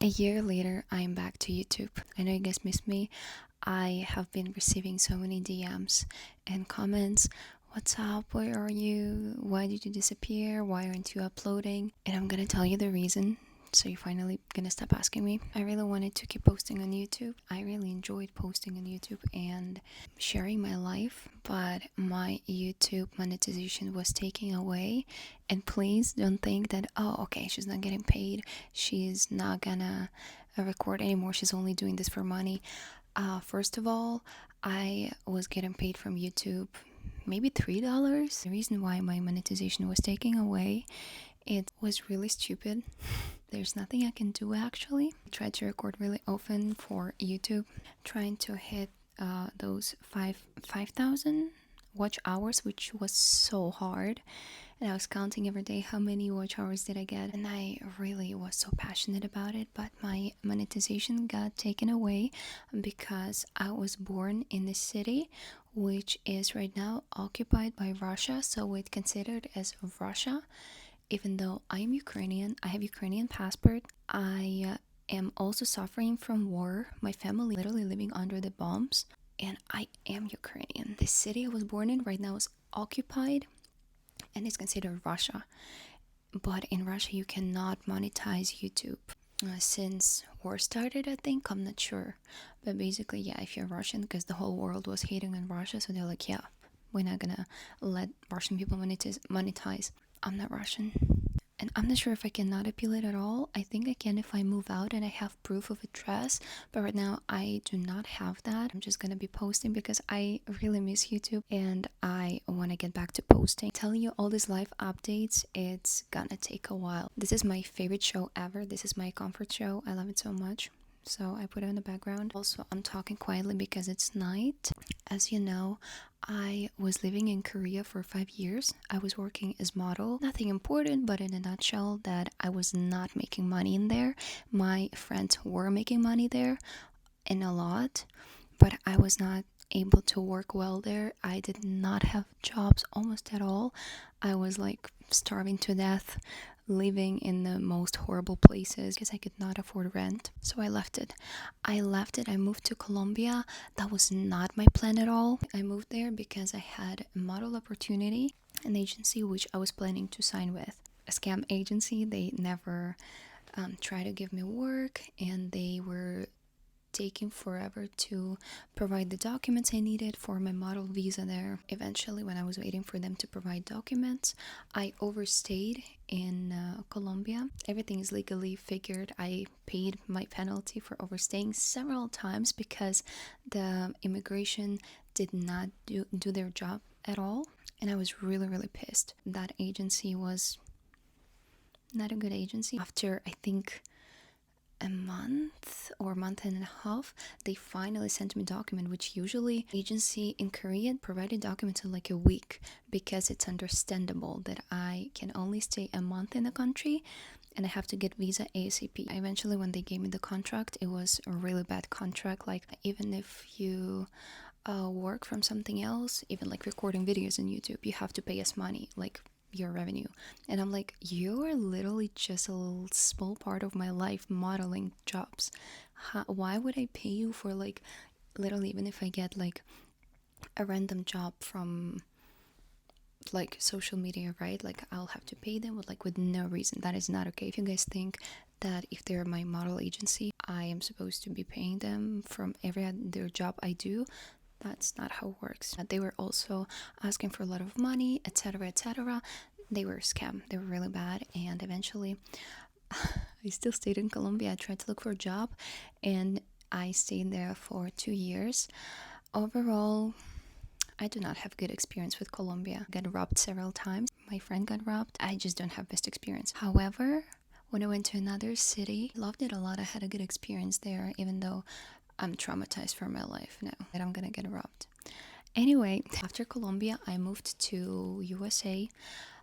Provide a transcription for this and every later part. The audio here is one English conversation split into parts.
A year later, I'm back to YouTube. I know you guys missed me. I have been receiving so many DMs and comments. What's up? Where are you? Why did you disappear? Why aren't you uploading? And I'm gonna tell you the reason. So you're finally gonna stop asking me. I really wanted to keep posting on YouTube. I really enjoyed posting on YouTube and sharing my life, but my YouTube monetization was taken away. And please don't think that, oh, okay, she's not getting paid. She's not gonna record anymore. She's only doing this for money. First of all, I was getting paid from YouTube maybe $3. The reason why my monetization was taken away, it was really stupid. There's nothing I can do actually. I tried to record really often for YouTube, trying to hit those 5,000 watch hours, which was so hard. And I was counting every day how many watch hours did I get, and I really was so passionate about it. But my monetization got taken away because I was born in a city which is right now occupied by Russia, so it's considered as Russia. Even though I'm Ukrainian, I have Ukrainian passport. I am also suffering from war. My family literally living under the bombs, and I am Ukrainian. The city I was born in right now is occupied and it's considered Russia. But in Russia, you cannot monetize YouTube. Since war started, I think, I'm not sure. But basically, yeah, if you're Russian, because the whole world was hating on Russia, so they're like, yeah, we're not gonna let Russian people monetize. I'm not Russian. And I'm not sure if I cannot appeal it at all. I think I can if I move out and I have proof of address. But right now I do not have that. I'm just gonna be posting because I really miss YouTube and I want to get back to posting. Telling you all these live updates, it's gonna take a while. This is my favorite show ever. This is my comfort show. I love it so much. So I put it in the background. Also, I'm talking quietly because it's night. As you know, I was living in Korea for 5 years. I was working as model. Nothing important, but in a nutshell, that I was not making money in there. My friends were making money there, and a lot, but I was not able to work well there. I did not have jobs almost at all. I was like starving to death, living in the most horrible places because I could not afford rent. So I left it. I moved to Colombia. That was not my plan at all. I moved there because I had a model opportunity, an agency which I was planning to sign with. A scam agency. They never tried to give me work, and they were taking forever to provide the documents I needed for my model visa there. Eventually, when I was waiting for them to provide documents, I overstayed in Colombia. Everything is legally figured. I paid my penalty for overstaying several times because the immigration did not do their job at all. And I was really pissed. That agency was not a good agency. After, I think, a month or month and a half, they finally sent me a document, which usually agency in Korea provided documents in like a week, because it's understandable that I can only stay a month in the country and I have to get visa ASAP. Eventually, when they gave me the contract, it was a really bad contract. Like, even if you work from something else, even like recording videos on YouTube, you have to pay us money, like your revenue. And I'm like, you are literally just a little small part of my life, modeling jobs. Why would I pay you for, like, literally, even if I get like a random job from like social media, right? Like, I'll have to pay them with no reason. That is not okay. If you guys think that if they're my model agency, I am supposed to be paying them from every other job I do, that's not how it works. They were also asking for a lot of money, etc., etc. They were a scam. They were really bad. And eventually, I still stayed in Colombia. I tried to look for a job, and I stayed there for 2 years. Overall, I do not have good experience with Colombia. I got robbed several times. My friend got robbed. I just don't have best experience. However, when I went to another city, I loved it a lot. I had a good experience there, even though I'm traumatized for my life now that I'm gonna get robbed. Anyway, after Colombia, I moved to USA,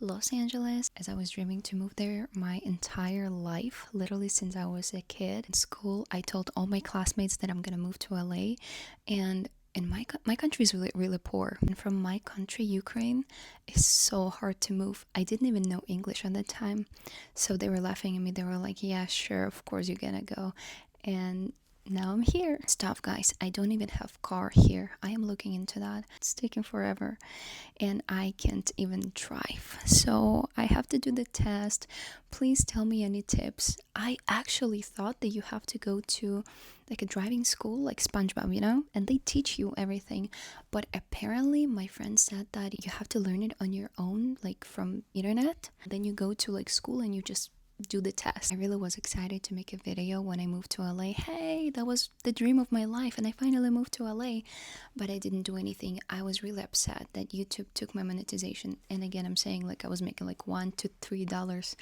Los Angeles, as I was dreaming to move there my entire life, literally since I was a kid. In school, I told all my classmates that I'm gonna move to LA, and And my country is really really poor, and from my country, Ukraine, is so hard to move. I didn't even know English at that time, so they were laughing at me. They were like, yeah, sure, of course you're gonna go. And now I'm here. Stop, guys, I don't even have car here. I am looking into that. It's taking forever, and I can't even drive. So I have to do the test. Please tell me any tips. I actually thought that you have to go to like a driving school, like SpongeBob, and they teach you everything. But apparently, my friend said that you have to learn it on your own, like from internet. Then you go to like school and you just do the test. I really was excited to make a video when I moved to LA. Hey, that was the dream of my life, and I finally moved to LA. But I didn't do anything. I was really upset that YouTube took my monetization. And again, I'm saying like I was making like $1 to $3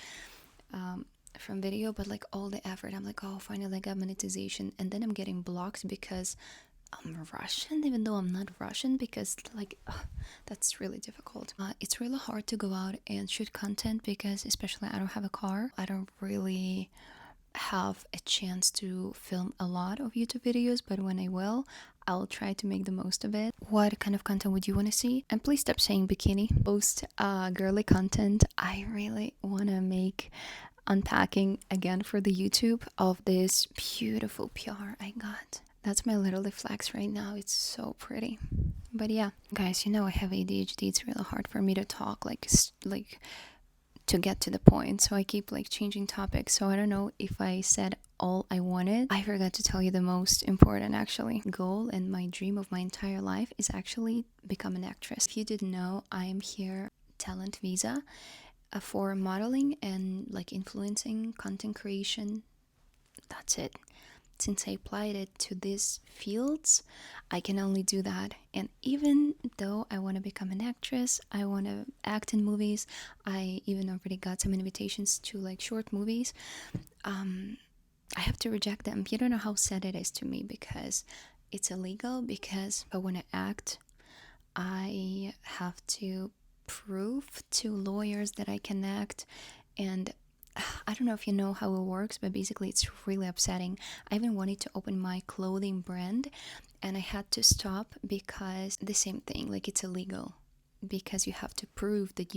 from video, but like all the effort, I'm like, oh, finally I got monetization, and then I'm getting blocked because I'm Russian, even though I'm not Russian, because like that's really difficult. It's really hard to go out and shoot content because, especially, I don't have a car. I don't really have a chance to film a lot of YouTube videos, but when I will, I'll try to make the most of it. What kind of content would you want to see? And please stop saying bikini. Post girly content. I really want to make unpacking again for the YouTube of this beautiful PR I got. That's my literally flex right now. It's so pretty. But yeah, guys, I have ADHD. It's really hard for me to talk like to get to the point. So I keep like changing topics. So I don't know if I said all I wanted. I forgot to tell you the most important actually goal and my dream of my entire life is actually become an actress. If you didn't know, I am here talent visa for modeling and like influencing, content creation. That's it. Since I applied it to these fields, I can only do that. And even though I want to become an actress, I want to act in movies, I even already got some invitations to like short movies, I have to reject them. You don't know how sad it is to me because it's illegal. Because if I want to act, I have to prove to lawyers that I can act, and I don't know if you know how it works, but basically it's really upsetting. I even wanted to open my clothing brand and I had to stop because the same thing, like it's illegal, because you have to prove that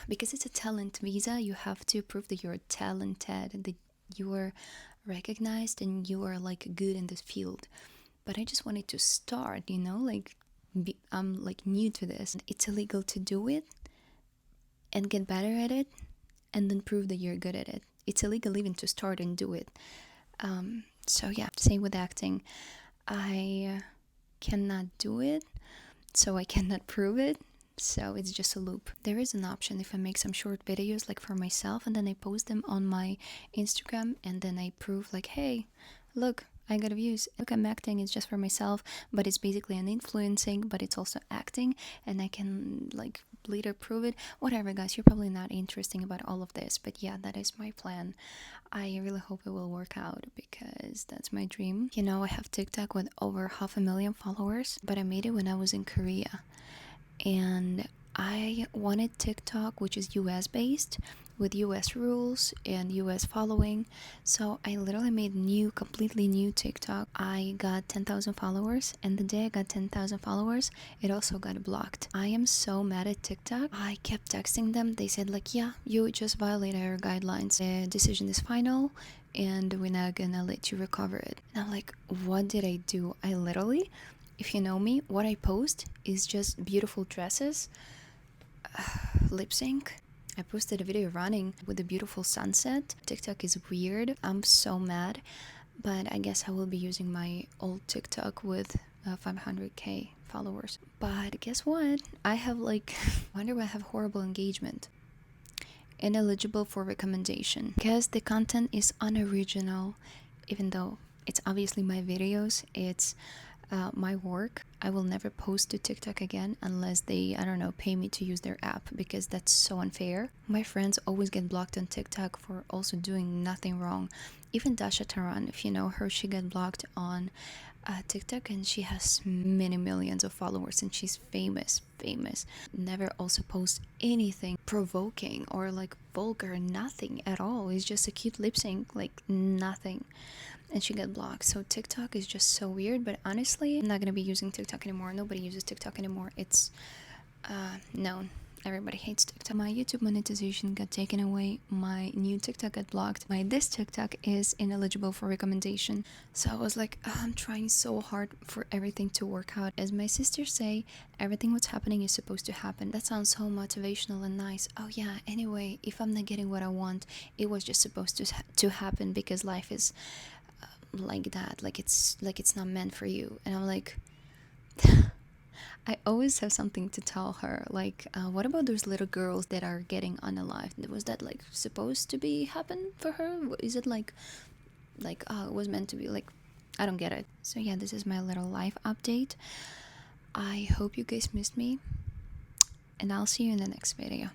because it's a talent visa, you have to prove that you're talented, that you are recognized and you are like good in this field. But I just wanted to start, I'm like new to this. It's illegal to do it and get better at it and then prove that you're good at it. It's illegal even to start and do it. So yeah, same with acting. I cannot do it, so I cannot prove it. So it's just a loop. There is an option if I make some short videos like for myself and then I post them on my Instagram and then I prove like, hey, look, I got views. Look, I'm acting, it's just for myself, but it's basically an influencing, but it's also acting, and I can like later prove it. Whatever, guys, you're probably not interested about all of this, but yeah, that is my plan. I really hope it will work out because that's my dream. I have TikTok with over 500,000 followers, but I made it when I was in Korea. And I wanted TikTok, which is US based, with US rules and US following. So I literally made completely new TikTok. I got 10,000 followers, and the day I got 10,000 followers, it also got blocked. I am so mad at TikTok. I kept texting them. They said like, yeah, you just violated our guidelines. The decision is final and we're not gonna let you recover it. And I'm like, what did I do? I literally, if you know me, what I post is just beautiful dresses, lip sync. I posted a video running with a beautiful sunset. TikTok is weird. I'm so mad, but I guess I will be using my old TikTok with 500k followers. But guess what? I have like, I wonder why I have horrible engagement. Ineligible for recommendation because the content is unoriginal, even though it's obviously my videos, it's my work. I will never post to TikTok again unless they, I don't know, pay me to use their app, because that's so unfair. My friends always get blocked on TikTok for also doing nothing wrong. Even Dasha Taran, if you know her, she got blocked on TikTok, and she has many millions of followers, and she's famous, famous. Never also post anything provoking or like vulgar, nothing at all. It's just a cute lip sync, like nothing. And she got blocked. So TikTok is just so weird. But honestly, I'm not gonna be using TikTok anymore. Nobody uses TikTok anymore. It's known. Everybody hates TikTok. My YouTube monetization got taken away. My new TikTok got blocked. My this TikTok is ineligible for recommendation. So I was like, I'm trying so hard for everything to work out. As my sisters say, everything what's happening is supposed to happen. That sounds so motivational and nice. Oh yeah, anyway, if I'm not getting what I want, it was just supposed to happen, because life is like that. Like it's not meant for you. And I'm like, I always have something to tell her. Like, what about those little girls that are getting unalived? Was that like supposed to be happen for her? Is it like it was meant to be? Like, I don't get it. So yeah, this is my little life update. I hope you guys missed me, and I'll see you in the next video.